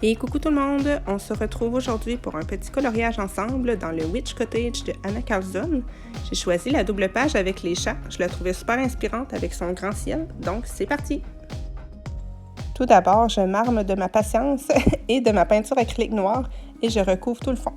Et coucou tout le monde, on se retrouve aujourd'hui pour un petit coloriage ensemble dans le Witch Cottage de Anna Carlson. J'ai choisi la double page avec les chats, je la trouvais super inspirante avec son grand ciel, donc c'est parti! Tout d'abord, je m'arme de ma patience et de ma peinture acrylique noire et je recouvre tout le fond.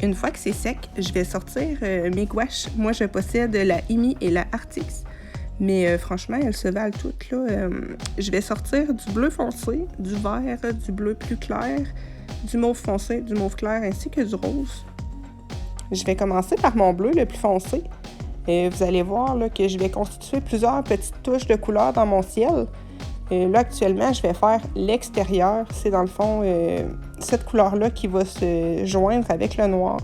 Une fois que c'est sec, je vais sortir mes gouaches. Moi, je possède la IMI et la Artix. Mais franchement, elles se valent toutes, là. Je vais sortir du bleu foncé, du vert, du bleu plus clair, du mauve foncé, du mauve clair ainsi que du rose. Je vais commencer par mon bleu le plus foncé. Vous allez voir là, que je vais constituer plusieurs petites touches de couleur dans mon ciel. Là, actuellement, je vais faire l'extérieur. C'est dans le fond cette couleur-là qui va se joindre avec le noir.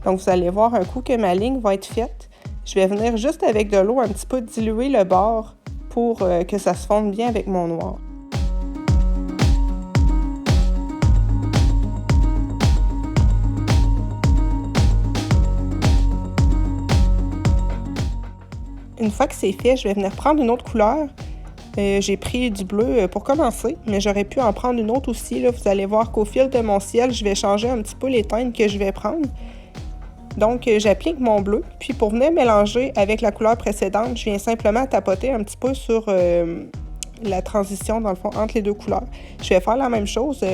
Donc, vous allez voir un coup que ma ligne va être faite. Je vais venir juste avec de l'eau un petit peu diluer le bord pour que ça se fonde bien avec mon noir. Une fois que c'est fait, je vais venir prendre une autre couleur. J'ai pris du bleu pour commencer, mais j'aurais pu en prendre une autre aussi. Là. Vous allez voir qu'au fil de mon ciel, je vais changer un petit peu les teintes que je vais prendre. Donc, j'applique mon bleu. Puis, pour venir mélanger avec la couleur précédente, je viens simplement tapoter un petit peu sur la transition, dans le fond, entre les deux couleurs. Je vais faire la même chose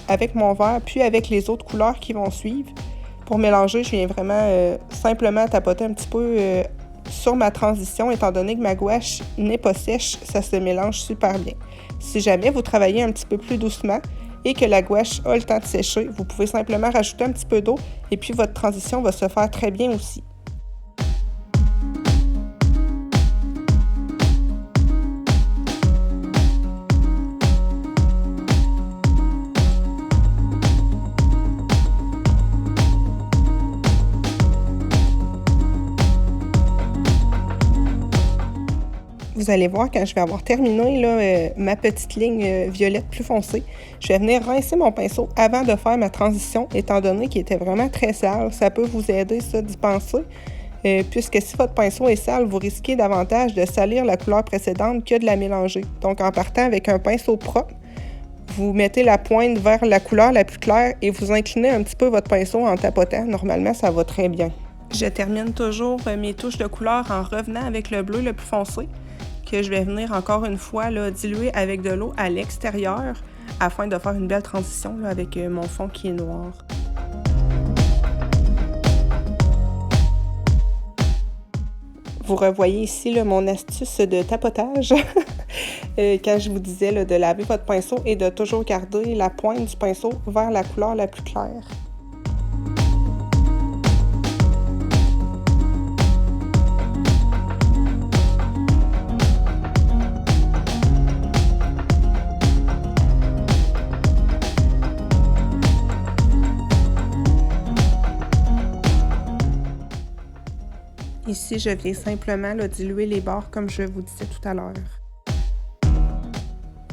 avec mon vert, puis avec les autres couleurs qui vont suivre. Pour mélanger, je viens vraiment simplement tapoter un petit peu sur ma transition, étant donné que ma gouache n'est pas sèche, ça se mélange super bien. Si jamais vous travaillez un petit peu plus doucement et que la gouache a le temps de sécher, vous pouvez simplement rajouter un petit peu d'eau et puis votre transition va se faire très bien aussi. Vous allez voir quand je vais avoir terminé là, ma petite ligne violette plus foncée, je vais venir rincer mon pinceau avant de faire ma transition, étant donné qu'il était vraiment très sale. Ça peut vous aider, ça, d'y penser, puisque si votre pinceau est sale, vous risquez davantage de salir la couleur précédente que de la mélanger. Donc, en partant avec un pinceau propre, vous mettez la pointe vers la couleur la plus claire et vous inclinez un petit peu votre pinceau en tapotant. Normalement, ça va très bien. Je termine toujours mes touches de couleur en revenant avec le bleu le plus foncé, que je vais venir encore une fois là, diluer avec de l'eau à l'extérieur afin de faire une belle transition là, avec mon fond qui est noir. Vous revoyez ici là, mon astuce de tapotage quand je vous disais là, de laver votre pinceau et de toujours garder la pointe du pinceau vers la couleur la plus claire. Ici, je viens simplement là, diluer les bords comme je vous disais tout à l'heure.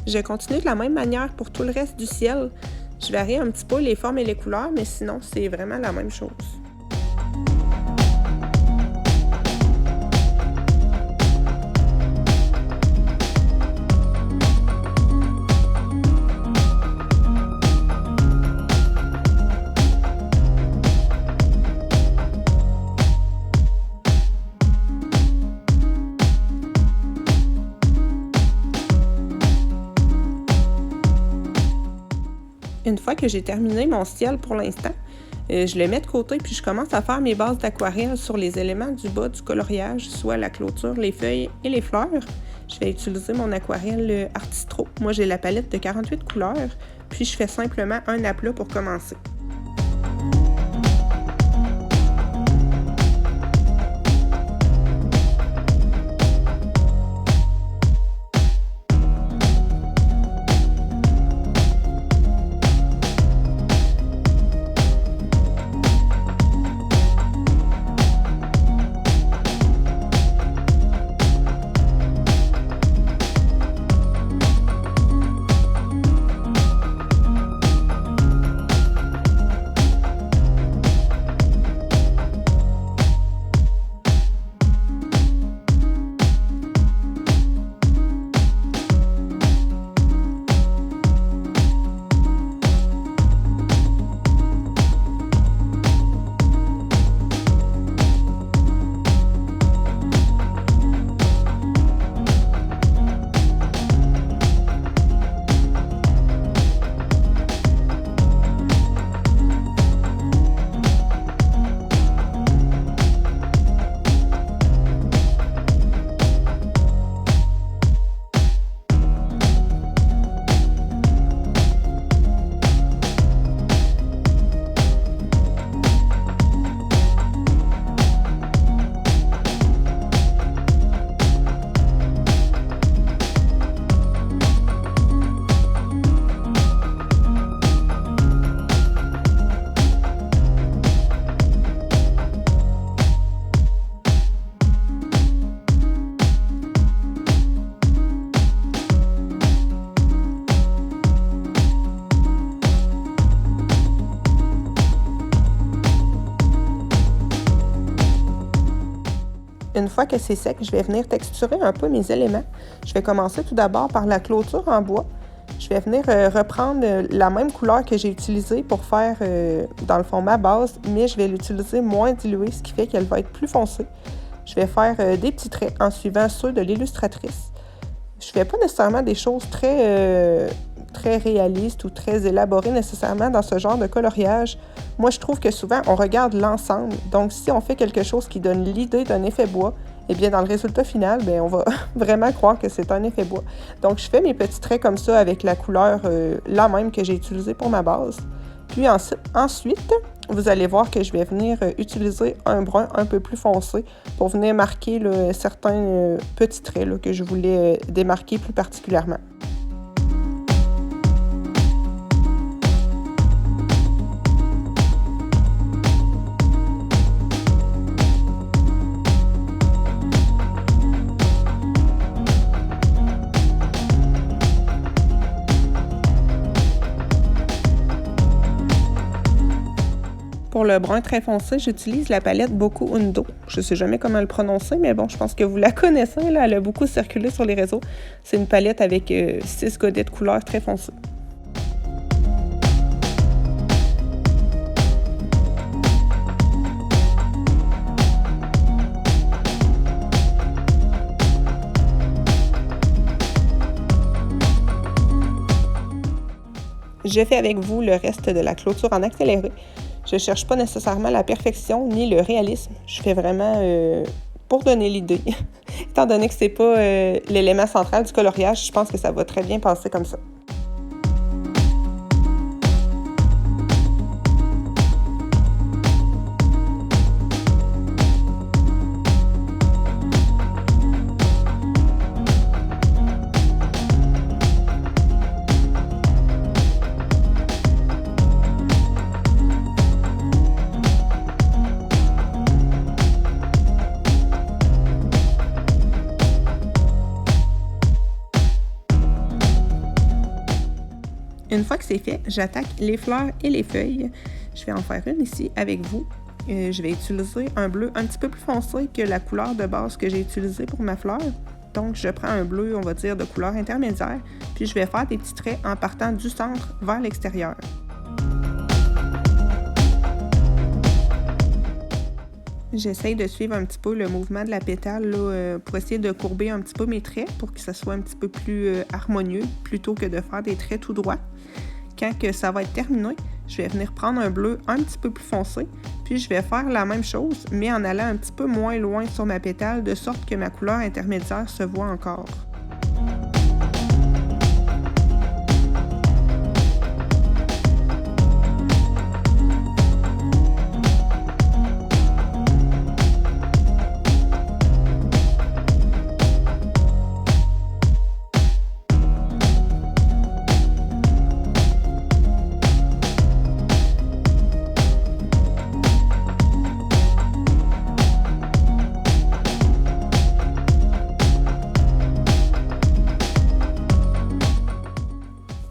Je continue de la même manière pour tout le reste du ciel. Je varie un petit peu les formes et les couleurs, mais sinon, c'est vraiment la même chose. Une fois que j'ai terminé mon ciel pour l'instant, je le mets de côté puis je commence à faire mes bases d'aquarelle sur les éléments du bas du coloriage, soit la clôture, les feuilles et les fleurs. Je vais utiliser mon aquarelle Artistro. Moi, j'ai la palette de 48 couleurs, puis je fais simplement un aplat pour commencer. Une fois que c'est sec, je vais venir texturer un peu mes éléments. Je vais commencer tout d'abord par la clôture en bois. Je vais venir reprendre la même couleur que j'ai utilisée pour faire, dans le fond, ma base, mais je vais l'utiliser moins diluée, ce qui fait qu'elle va être plus foncée. Je vais faire des petits traits en suivant ceux de l'illustratrice. Je fais pas nécessairement des choses très réalistes ou très élaborées nécessairement dans ce genre de coloriage. Moi, je trouve que souvent, on regarde l'ensemble. Donc, si on fait quelque chose qui donne l'idée d'un effet bois, eh bien, dans le résultat final, bien, on va vraiment croire que c'est un effet bois. Donc, je fais mes petits traits comme ça avec la couleur la même que j'ai utilisée pour ma base. Puis ensuite, vous allez voir que je vais venir utiliser un brun un peu plus foncé pour venir marquer là, certains petits traits là, que je voulais démarquer plus particulièrement. Pour le brun très foncé, j'utilise la palette Boku Undo. Je ne sais jamais comment le prononcer, mais bon, je pense que vous la connaissez. Là, elle a beaucoup circulé sur les réseaux. C'est une palette avec 6 godets de couleurs très foncées. Je fais avec vous le reste de la clôture en accéléré. Je ne cherche pas nécessairement la perfection ni le réalisme. Je fais vraiment pour donner l'idée. Étant donné que c'est pas l'élément central du coloriage, je pense que ça va très bien passer comme ça. Une fois que c'est fait, j'attaque les fleurs et les feuilles. Je vais en faire une ici avec vous. Je vais utiliser un bleu un petit peu plus foncé que la couleur de base que j'ai utilisée pour ma fleur. Donc, je prends un bleu, on va dire, de couleur intermédiaire, puis je vais faire des petits traits en partant du centre vers l'extérieur. J'essaye de suivre un petit peu le mouvement de la pétale là, pour essayer de courber un petit peu mes traits pour que ça soit un petit peu plus harmonieux plutôt que de faire des traits tout droits. Quand que ça va être terminé, je vais venir prendre un bleu un petit peu plus foncé, puis je vais faire la même chose, mais en allant un petit peu moins loin sur ma pétale, de sorte que ma couleur intermédiaire se voit encore.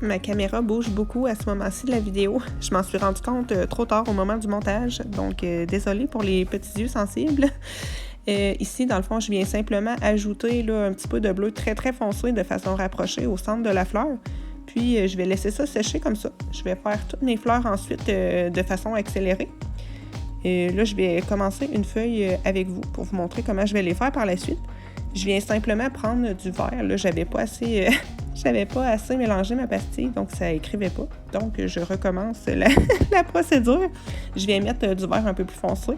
Ma caméra bouge beaucoup à ce moment-ci de la vidéo. Je m'en suis rendu compte trop tard au moment du montage, donc désolée pour les petits yeux sensibles. Ici, dans le fond, je viens simplement ajouter là, un petit peu de bleu très très foncé de façon rapprochée au centre de la fleur. Puis, je vais laisser ça sécher comme ça. Je vais faire toutes mes fleurs ensuite de façon accélérée. Et là, je vais commencer une feuille avec vous pour vous montrer comment je vais les faire par la suite. Je viens simplement prendre du verre. Là, j'avais pas assez mélangé ma pastille, donc ça écrivait pas. Donc, je recommence la procédure. Je viens mettre du verre un peu plus foncé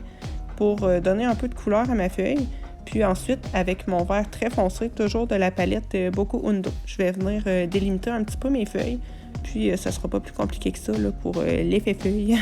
pour donner un peu de couleur à ma feuille. Puis ensuite, avec mon verre très foncé, toujours de la palette Boku Undo, je vais venir délimiter un petit peu mes feuilles. Puis, ça sera pas plus compliqué que ça là, pour l'effet feuille.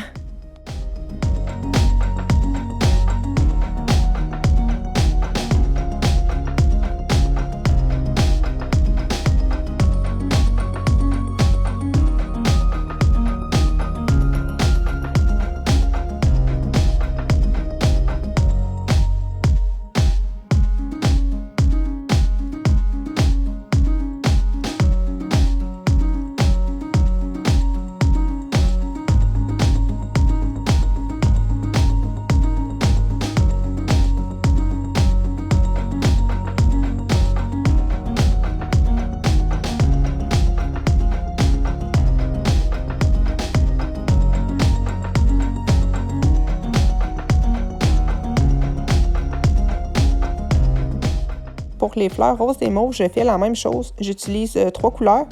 Donc, les fleurs roses et mauves, je fais la même chose. J'utilise 3 couleurs,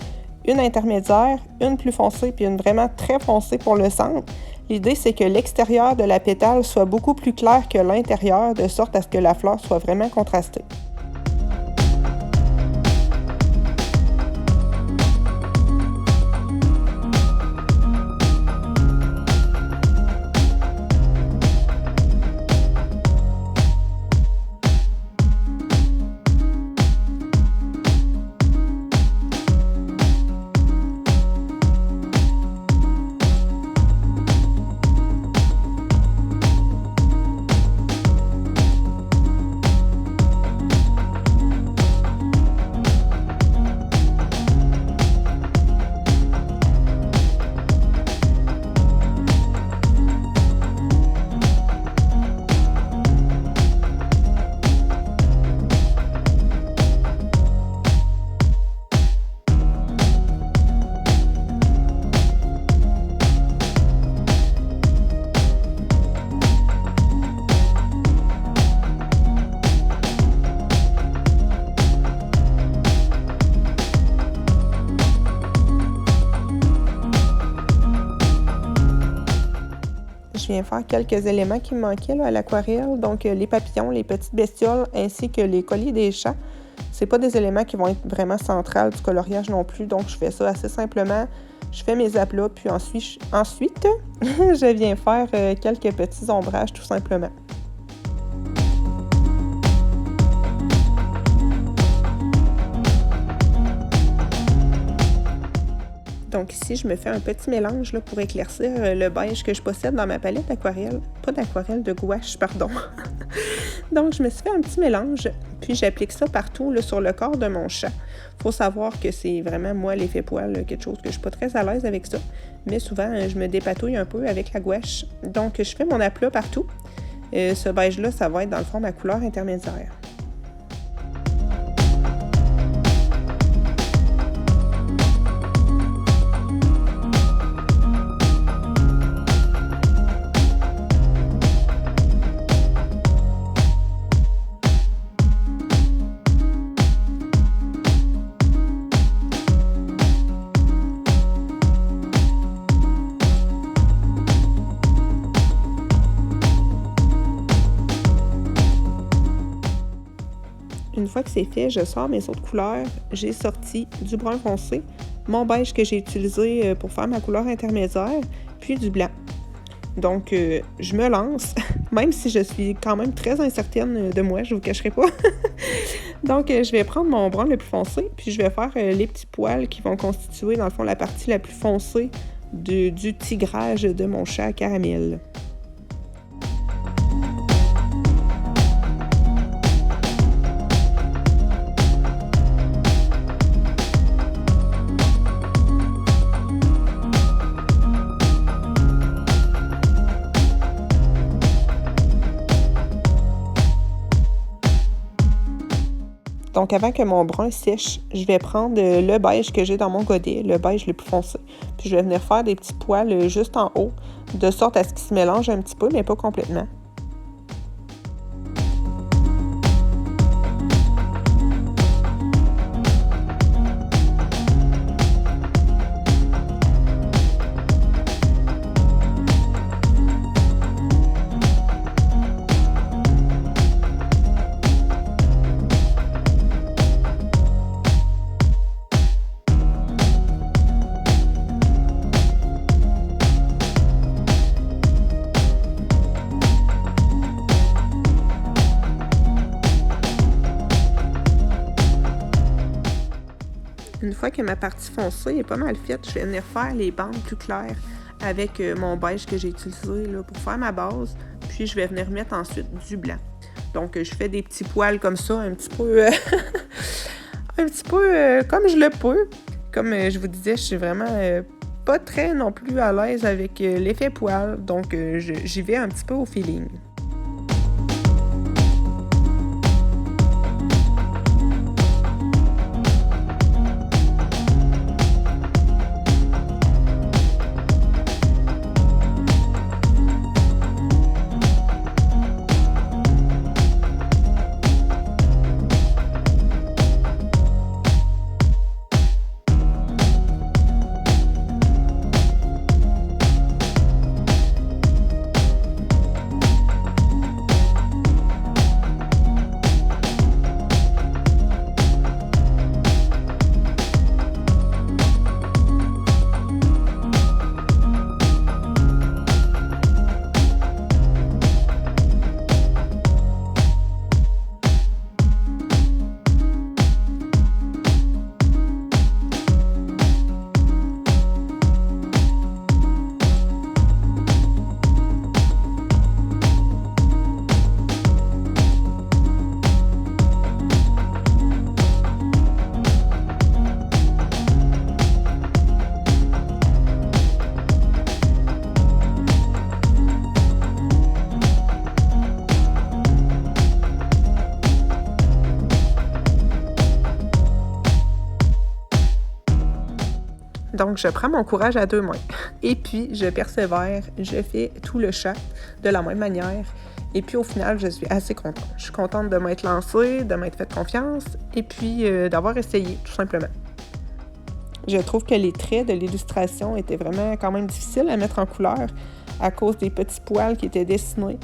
une intermédiaire, une plus foncée, puis une vraiment très foncée pour le centre. L'idée, c'est que l'extérieur de la pétale soit beaucoup plus clair que l'intérieur, de sorte à ce que la fleur soit vraiment contrastée. Je viens faire quelques éléments qui me manquaient là, à l'aquarelle, donc les papillons, les petites bestioles, ainsi que les colliers des chats. C'est pas des éléments qui vont être vraiment centrales du coloriage non plus, donc je fais ça assez simplement. Je fais mes aplats, puis ensuite je viens faire quelques petits ombrages tout simplement. Donc ici, je me fais un petit mélange là, pour éclaircir le beige que je possède dans ma palette d'aquarelle. Pas d'aquarelle, de gouache, pardon. Donc, je me suis fait un petit mélange, puis j'applique ça partout là, sur le corps de mon chat. Faut savoir que c'est vraiment, moi, l'effet poil, quelque chose que je suis pas très à l'aise avec ça. Mais souvent, je me dépatouille un peu avec la gouache. Donc, je fais mon aplat partout. Ce beige-là, ça va être dans le fond ma couleur intermédiaire. Une fois que c'est fait, je sors mes autres couleurs. J'ai sorti du brun foncé, mon beige que j'ai utilisé pour faire ma couleur intermédiaire, puis du blanc. Donc, je me lance, même si je suis quand même très incertaine de moi, je vous cacherai pas. Donc, je vais prendre mon brun le plus foncé, puis je vais faire les petits poils qui vont constituer, dans le fond, la partie la plus foncée du tigrage de mon chat caramel. Donc, avant que mon brun sèche, je vais prendre le beige que j'ai dans mon godet, le beige le plus foncé. Puis, je vais venir faire des petits poils juste en haut, de sorte à ce qu'ils se mélangent un petit peu, mais pas complètement. Une fois que ma partie foncée est pas mal faite, je vais venir faire les bandes plus claires avec mon beige que j'ai utilisé là, pour faire ma base. Puis je vais venir mettre ensuite du blanc. Donc je fais des petits poils comme ça, un petit peu, un petit peu comme je le peux. Comme je vous disais, je suis vraiment pas très non plus à l'aise avec l'effet poil. Donc j'y vais un petit peu au feeling. Donc, je prends mon courage à 2 mains et puis je persévère, je fais tout le chat de la même manière et puis au final, je suis assez contente. Je suis contente de m'être lancée, de m'être fait confiance et puis d'avoir essayé, tout simplement. Je trouve que les traits de l'illustration étaient vraiment quand même difficiles à mettre en couleur à cause des petits poils qui étaient dessinés.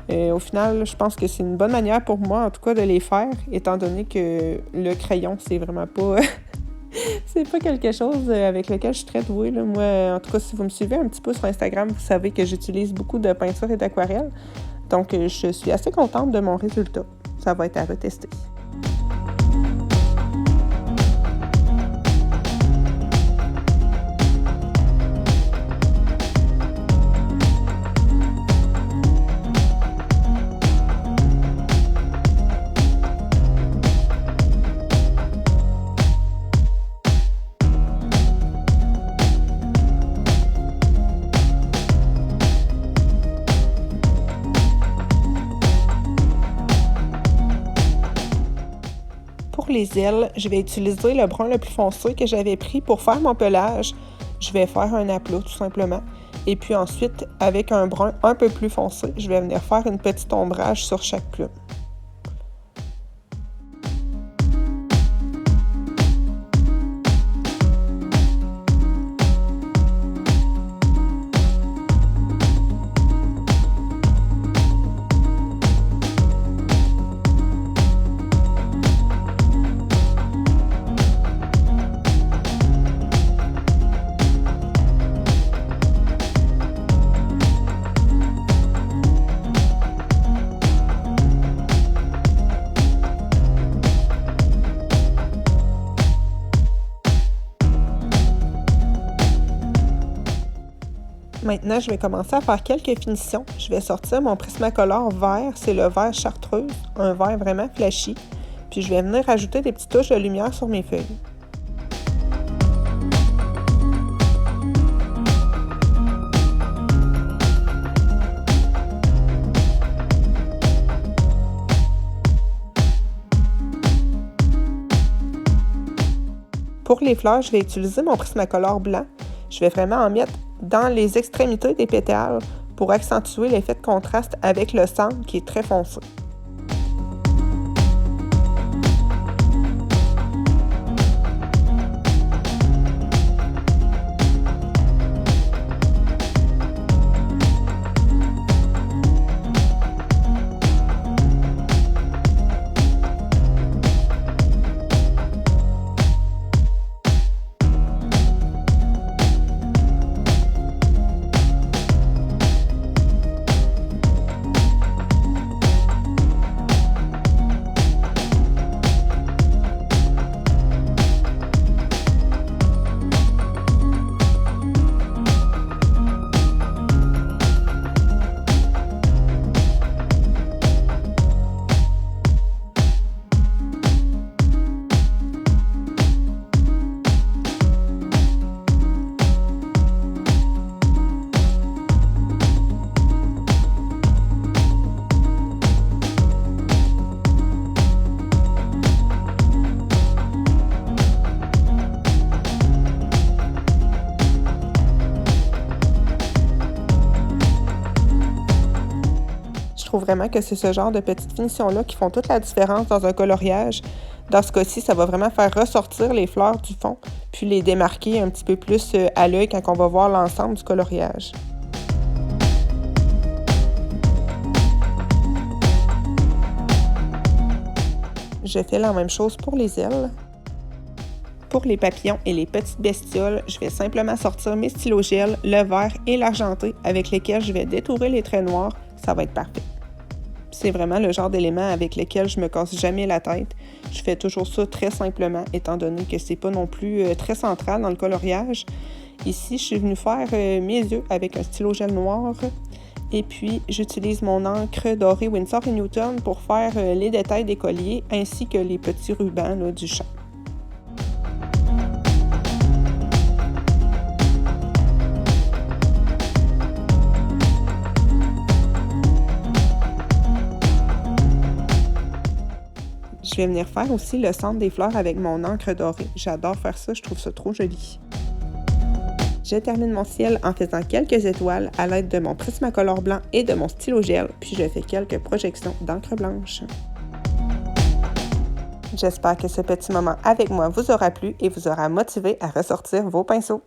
Au final, je pense que c'est une bonne manière pour moi, en tout cas, de les faire, étant donné que le crayon, c'est vraiment pas... c'est pas quelque chose avec lequel je suis très douée, là. Moi, en tout cas, si vous me suivez un petit peu sur Instagram, vous savez que j'utilise beaucoup de peinture et d'aquarelle. Donc, je suis assez contente de mon résultat. Ça va être à retester. Pour les ailes, je vais utiliser le brun le plus foncé que j'avais pris pour faire mon pelage. Je vais faire un aplat tout simplement. Et puis ensuite, avec un brun un peu plus foncé, je vais venir faire une petite ombrage sur chaque plume. Maintenant, je vais commencer à faire quelques finitions. Je vais sortir mon Prismacolor vert, c'est le vert chartreuse, un vert vraiment flashy. Puis je vais venir ajouter des petites touches de lumière sur mes feuilles. Pour les fleurs, je vais utiliser mon Prismacolor blanc. Je vais vraiment en mettre dans les extrémités des pétales pour accentuer l'effet de contraste avec le centre qui est très foncé. Je trouve vraiment que c'est ce genre de petites finitions-là qui font toute la différence dans un coloriage. Dans ce cas-ci, ça va vraiment faire ressortir les fleurs du fond, puis les démarquer un petit peu plus à l'œil quand on va voir l'ensemble du coloriage. Je fais la même chose pour les ailes. Pour les papillons et les petites bestioles, je vais simplement sortir mes stylos gel, le vert et l'argenté avec lesquels je vais détourer les traits noirs. Ça va être parfait. C'est vraiment le genre d'élément avec lequel je me casse jamais la tête. Je fais toujours ça très simplement, étant donné que c'est pas non plus très central dans le coloriage. Ici, je suis venue faire mes yeux avec un stylo gel noir. Et puis, j'utilise mon encre dorée Winsor & Newton pour faire les détails des colliers ainsi que les petits rubans là, du chat. Je vais venir faire aussi le centre des fleurs avec mon encre dorée. J'adore faire ça, je trouve ça trop joli. Je termine mon ciel en faisant quelques étoiles à l'aide de mon Prismacolor blanc et de mon stylo gel, puis je fais quelques projections d'encre blanche. J'espère que ce petit moment avec moi vous aura plu et vous aura motivé à ressortir vos pinceaux.